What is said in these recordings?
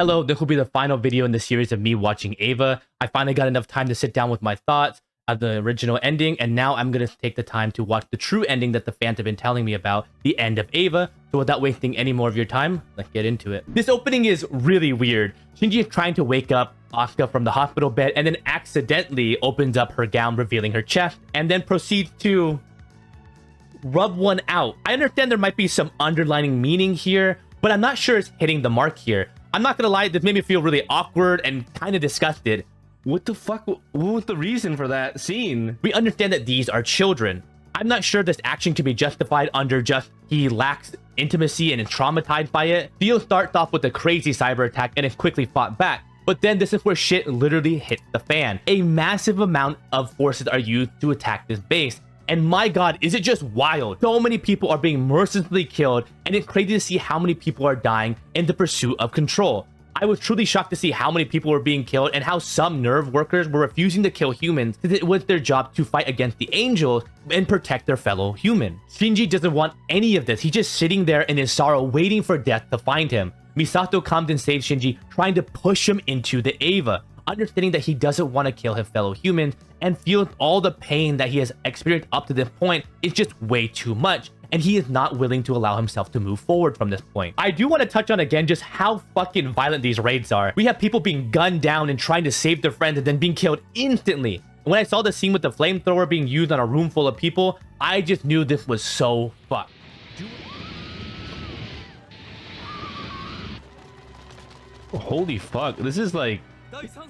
Hello, this will be the final video in the series of me watching EVA. I finally got enough time to sit down with my thoughts of the original ending, and now I'm going to take the time to watch the true ending that the fans have been telling me about, the end of EVA. So without wasting any more of your time, let's get into it. This opening is really weird. Shinji is trying to wake up Asuka from the hospital bed and then accidentally opens up her gown, revealing her chest, and then proceeds to rub one out. I understand there might be some underlining meaning here, but I'm not sure it's hitting the mark here. I'm not gonna lie, this made me feel really awkward and kind of disgusted. What the fuck? What was the reason for that scene? We understand that these are children. I'm not sure this action can be justified under just he lacks intimacy and is traumatized by it. Theo starts off with a crazy cyber attack and is quickly fought back. But then this is where shit literally hits the fan. A massive amount of forces are used to attack this base. And my god, is it just wild? So many people are being mercilessly killed, and it's crazy to see how many people are dying in the pursuit of control. I was truly shocked to see how many people were being killed and how some nerve workers were refusing to kill humans since it was their job to fight against the angels and protect their fellow human. Shinji doesn't want any of this. He's just sitting there in his sorrow waiting for death to find him. Misato comes and saves Shinji, trying to push him into the EVA, understanding that he doesn't want to kill his fellow humans and feels all the pain that he has experienced up to this point is just way too much, and he is not willing to allow himself to move forward from this point. I do want to touch on again just how fucking violent these raids are. We have people being gunned down and trying to save their friends and then being killed instantly. When I saw the scene with the flamethrower being used on a room full of people, I just knew this was so fucked. Holy fuck, this is like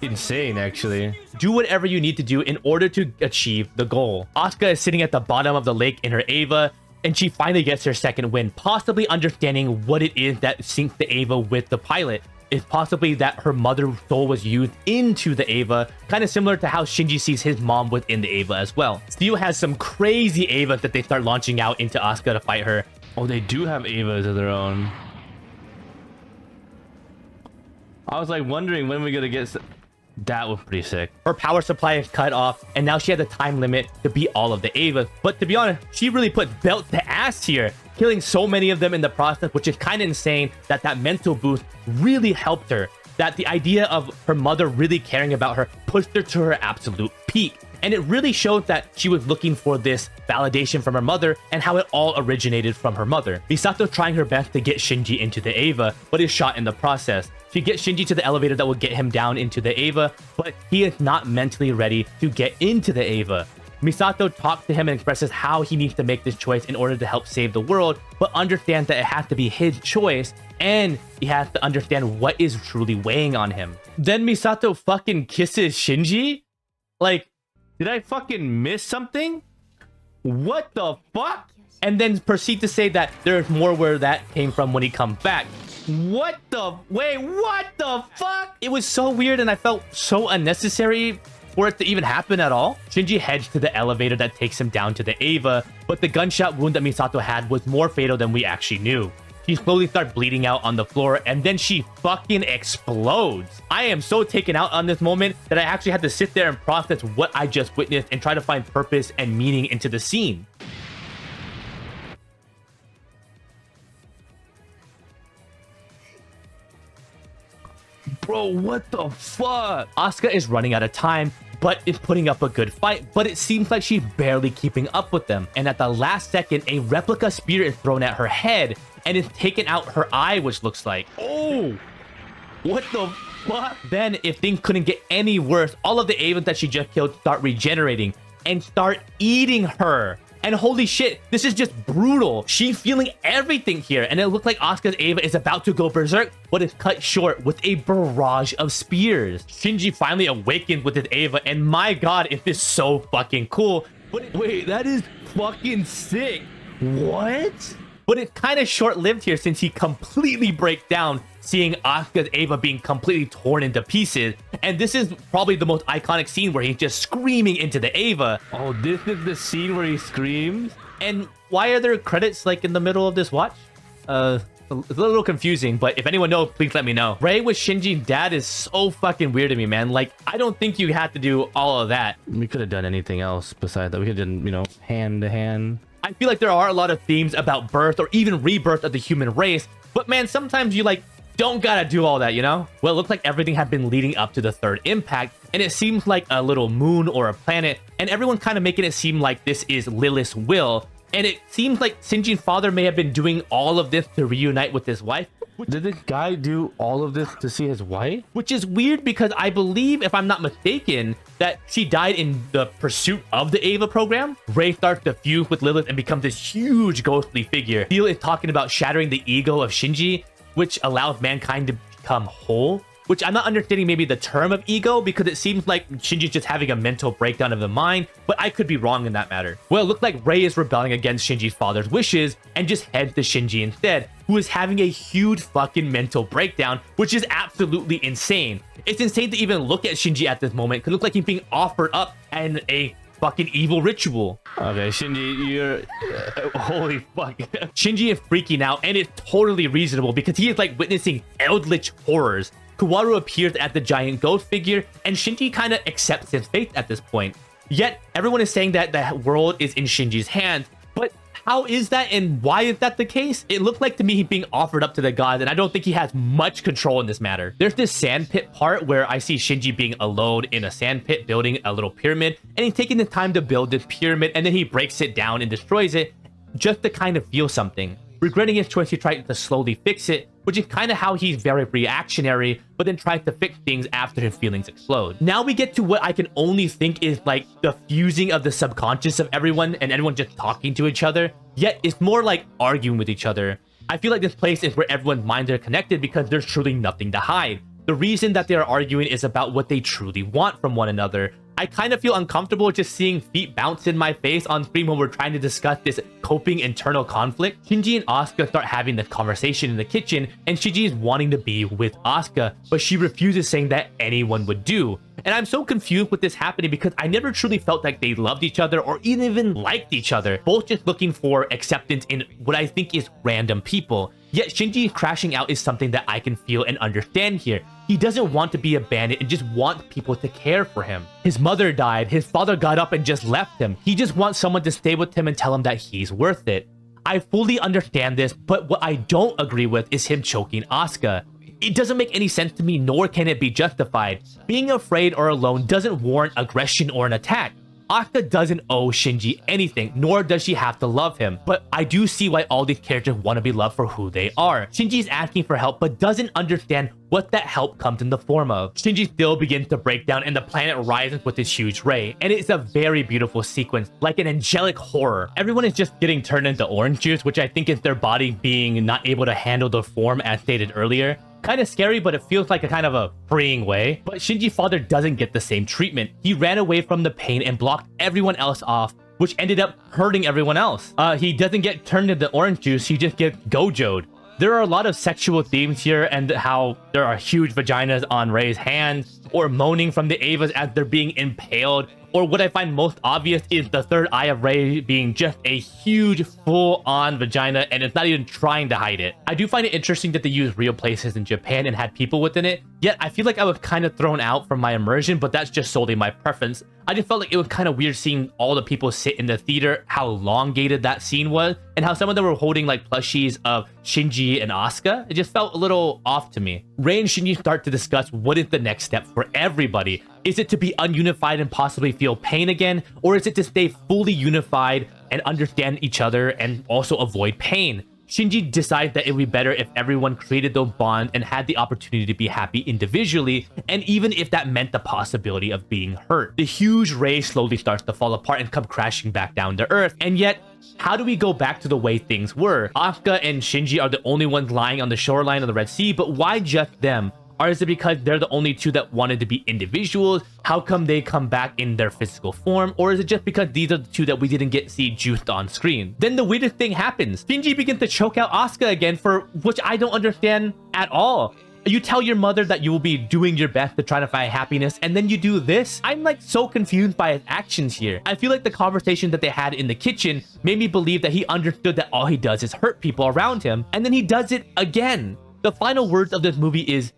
insane actually. Do whatever you need to do in order to achieve the goal. Asuka is sitting at the bottom of the lake in her EVA, and she finally gets her second win, possibly understanding what it is that sinks the EVA with the pilot. It's possibly that her mother's soul was used into the EVA, kind of similar to how Shinji sees his mom within the EVA as well. Steel has some crazy EVAs that they start launching out into Asuka to fight her. Oh, they do have EVAs of their own. I was like wondering when we're gonna get... That was pretty sick. Her power supply is cut off, and now she has a time limit to beat all of the EVAs. But to be honest, she really put belt to ass here, killing so many of them in the process, which is kind of insane that that mental boost really helped her. That the idea of her mother really caring about her pushed her to her absolute peak. And it really showed that she was looking for this validation from her mother and how it all originated from her mother. Misato trying her best to get Shinji into the EVA, but is shot in the process. She gets Shinji to the elevator that will get him down into the EVA, but he is not mentally ready to get into the EVA. Misato talks to him and expresses how he needs to make this choice in order to help save the world, but understands that it has to be his choice and he has to understand what is truly weighing on him. Then Misato fucking kisses Shinji? Like, did I fucking miss something? What the fuck? And then proceed to say that there's more where that came from when he comes back. What the... Wait, what the fuck? It was so weird and I felt so unnecessary for it to even happen at all. Shinji heads to the elevator that takes him down to the EVA, but the gunshot wound that Misato had was more fatal than we actually knew. She slowly starts bleeding out on the floor, and then she fucking explodes. I am so taken out on this moment that I actually had to sit there and process what I just witnessed and try to find purpose and meaning into the scene. Bro, what the fuck? Asuka is running out of time, but is putting up a good fight, but it seems like she's barely keeping up with them. And at the last second, a replica spear is thrown at her head and is taken out her eye, which looks like, oh, what the fuck? Then, if things couldn't get any worse, all of the Avens that she just killed start regenerating and start eating her. And holy shit, this is just brutal. She's feeling everything here, and it looked like Asuka's EVA is about to go berserk, but it's cut short with a barrage of spears. Shinji finally awakens with his EVA, and my god, it is so fucking cool. But wait, that is fucking sick. What? But it's kind of short-lived here since he completely breaks down, seeing Asuka's EVA being completely torn into pieces. And this is probably the most iconic scene where he's just screaming into the EVA. Oh, this is the scene where he screams? And why are there credits like in the middle of this watch? It's a little confusing, but if anyone knows, please let me know. Ray with Shinji's dad is so fucking weird to me, man. Like, I don't think you had to do all of that. We could have done anything else besides that. We could have done, you know, hand to hand. I feel like there are a lot of themes about birth or even rebirth of the human race, but man, sometimes you like don't gotta do all that, you know? Well, it looks like everything had been leading up to the third impact, and it seems like a little moon or a planet, and everyone kind of making it seem like this is Lilith's will. And it seems like Shinji's father may have been doing all of this to reunite with his wife. Did the guy do all of this to see his wife? Which is weird because I believe, if I'm not mistaken, that she died in the pursuit of the EVA program. Rei starts to fuse with Lilith and becomes this huge ghostly figure. Theo is talking about shattering the ego of Shinji, which allows mankind to become whole. Which I'm not understanding maybe the term of ego, because it seems like Shinji's just having a mental breakdown of the mind, but I could be wrong in that matter. Well, it looked like Rei is rebelling against Shinji's father's wishes and just heads to Shinji instead, who is having a huge fucking mental breakdown, which is absolutely insane. It's insane to even look at Shinji at this moment, because it looks like he's being offered up in a fucking evil ritual. Okay, Shinji, you're... holy fuck. Shinji is freaking out, and it's totally reasonable because he is like witnessing eldritch horrors. Kaworu appears at the giant ghost figure, and Shinji kind of accepts his fate at this point. Yet, everyone is saying that the world is in Shinji's hands, but how is that and why is that the case? It looked like to me he's being offered up to the gods, and I don't think he has much control in this matter. There's this sandpit part where I see Shinji being alone in a sandpit building a little pyramid, and he's taking the time to build this pyramid, and then he breaks it down and destroys it just to kind of feel something. Regretting his choice, he tried to slowly fix it, which is kind of how he's very reactionary, but then tries to fix things after his feelings explode. Now we get to what I can only think is like the fusing of the subconscious of everyone and everyone just talking to each other, yet it's more like arguing with each other. I feel like this place is where everyone's minds are connected because there's truly nothing to hide. The reason that they are arguing is about what they truly want from one another. I kind of feel uncomfortable just seeing feet bounce in my face on screen when we're trying to discuss this coping internal conflict. Shinji and Asuka start having this conversation in the kitchen, and Shinji is wanting to be with Asuka, but she refuses, saying that anyone would do. And I'm so confused with this happening because I never truly felt like they loved each other or even liked each other, both just looking for acceptance in what I think is random people. Yet Shinji crashing out is something that I can feel and understand here. He doesn't want to be abandoned and just wants people to care for him. His mother died, his father got up and just left him. He just wants someone to stay with him and tell him that he's worth it. I fully understand this, but what I don't agree with is him choking Asuka. It doesn't make any sense to me, nor can it be justified. Being afraid or alone doesn't warrant aggression or an attack. Asuka doesn't owe Shinji anything, nor does she have to love him. But I do see why all these characters want to be loved for who they are. Shinji's asking for help, but doesn't understand what that help comes in the form of. Shinji still begins to break down, and the planet rises with this huge ray. And it's a very beautiful sequence, like an angelic horror. Everyone is just getting turned into orange juice, which I think is their body being not able to handle the form as stated earlier. Kind of scary, but it feels like a kind of a freeing way. But Shinji's father doesn't get the same treatment. He ran away from the pain and blocked everyone else off, which ended up hurting everyone else. He doesn't get turned into orange juice, he just gets gojoed. There are a lot of sexual themes here, and how there are huge vaginas on Rei's hands, or moaning from the Evas as they're being impaled, or what I find most obvious is the third eye of Rei being just a huge full-on vagina, and it's not even trying to hide it. I do find it interesting that they used real places in Japan and had people within it, yet I feel like I was kind of thrown out from my immersion, but that's just solely my preference. I just felt like it was kind of weird seeing all the people sit in the theater, how elongated that scene was, and how some of them were holding like plushies of Shinji and Asuka. It just felt a little off to me. Rei and Shinji start to discuss what is the next step for everybody. Is it to be ununified and possibly feel pain again? Or is it to stay fully unified and understand each other and also avoid pain? Shinji decides that it would be better if everyone created those bonds and had the opportunity to be happy individually, and even if that meant the possibility of being hurt. The huge ray slowly starts to fall apart and come crashing back down to Earth, and yet, how do we go back to the way things were? Asuka and Shinji are the only ones lying on the shoreline of the Red Sea, but why just them? Or is it because they're the only two that wanted to be individuals? How come they come back in their physical form? Or is it just because these are the two that we didn't get see juiced on screen? Then the weirdest thing happens. Shinji begins to choke out Asuka again, for which I don't understand at all. You tell your mother that you will be doing your best to try to find happiness, and then you do this? I'm like so confused by his actions here. I feel like the conversation that they had in the kitchen made me believe that he understood that all he does is hurt people around him, and then he does it again. The final words of this movie is,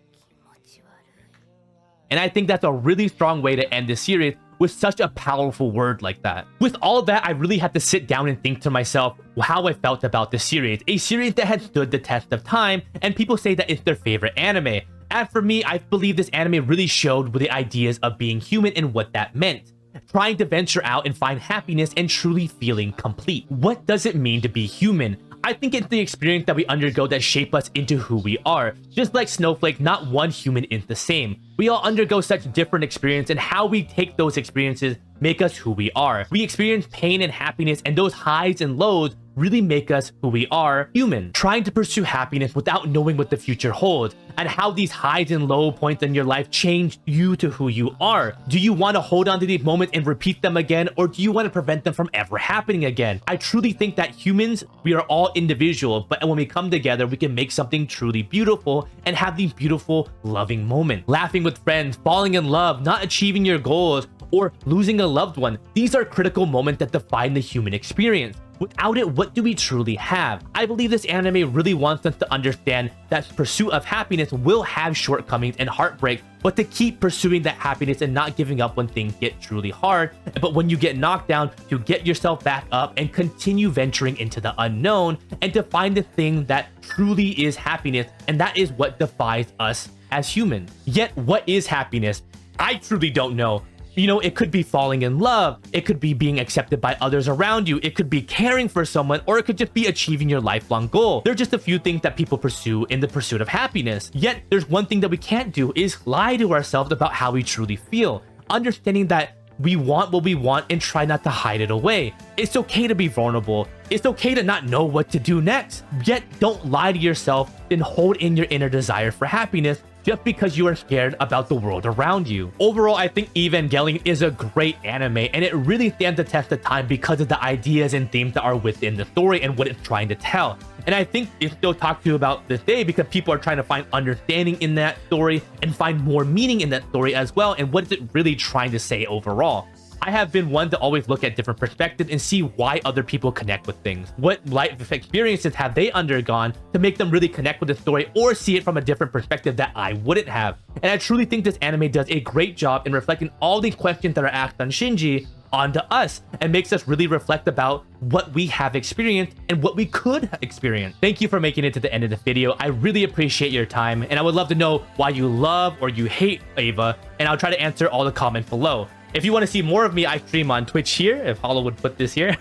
and I think that's a really strong way to end this series, with such a powerful word like that. With all of that, I really had to sit down and think to myself how I felt about the series, a series that had stood the test of time, and people say that it's their favorite anime. And for me, I believe this anime really showed the ideas of being human and what that meant. Trying to venture out and find happiness and truly feeling complete. What does it mean to be human? I think it's the experience that we undergo that shape us into who we are. Just like Snowflake, not one human is the same. We all undergo such different experience, and how we take those experiences make us who we are. We experience pain and happiness, and those highs and lows really make us who we are, human. Trying to pursue happiness without knowing what the future holds, and how these highs and low points in your life change you to who you are. Do you want to hold on to these moments and repeat them again, or do you want to prevent them from ever happening again? I truly think that humans, we are all individual, but when we come together, we can make something truly beautiful and have these beautiful, loving moments. Laughing with friends, falling in love, not achieving your goals, or losing a loved one. These are critical moments that define the human experience. Without it, what do we truly have? I believe this anime really wants us to understand that pursuit of happiness will have shortcomings and heartbreak, but to keep pursuing that happiness and not giving up when things get truly hard. But when you get knocked down, to get yourself back up and continue venturing into the unknown and to find the thing that truly is happiness, and that is what defines us as humans. Yet, what is happiness? I truly don't know. You know, it could be falling in love, it could be being accepted by others around you, it could be caring for someone, or it could just be achieving your lifelong goal. There are just a few things that people pursue in the pursuit of happiness. Yet, there's one thing that we can't do is lie to ourselves about how we truly feel. Understanding that we want what we want and try not to hide it away. It's okay to be vulnerable. It's okay to not know what to do next. Yet, don't lie to yourself and hold in your inner desire for happiness just because you are scared about the world around you. Overall, I think Evangelion is a great anime, and it really stands the test of time because of the ideas and themes that are within the story and what it's trying to tell. And I think it's still talked to about this day because people are trying to find understanding in that story and find more meaning in that story as well, and what is it really trying to say overall. I have been one to always look at different perspectives and see why other people connect with things. What life experiences have they undergone to make them really connect with the story or see it from a different perspective that I wouldn't have. And I truly think this anime does a great job in reflecting all these questions that are asked on Shinji onto us and makes us really reflect about what we have experienced and what we could experience. Thank you for making it to the end of the video. I really appreciate your time, and I would love to know why you love or you hate EVA, and I'll try to answer all the comments below. If you want to see more of me, I stream on Twitch here, if Hollow would put this here.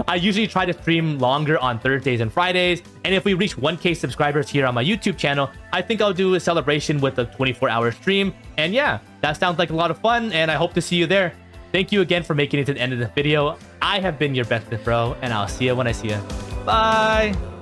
I usually try to stream longer on Thursdays and Fridays, and if we reach 1K subscribers here on my YouTube channel, I think I'll do a celebration with a 24-hour stream. And yeah, that sounds like a lot of fun, and I hope to see you there. Thank you again for making it to the end of the video. I have been your bestest bro, and I'll see you when I see you. Bye!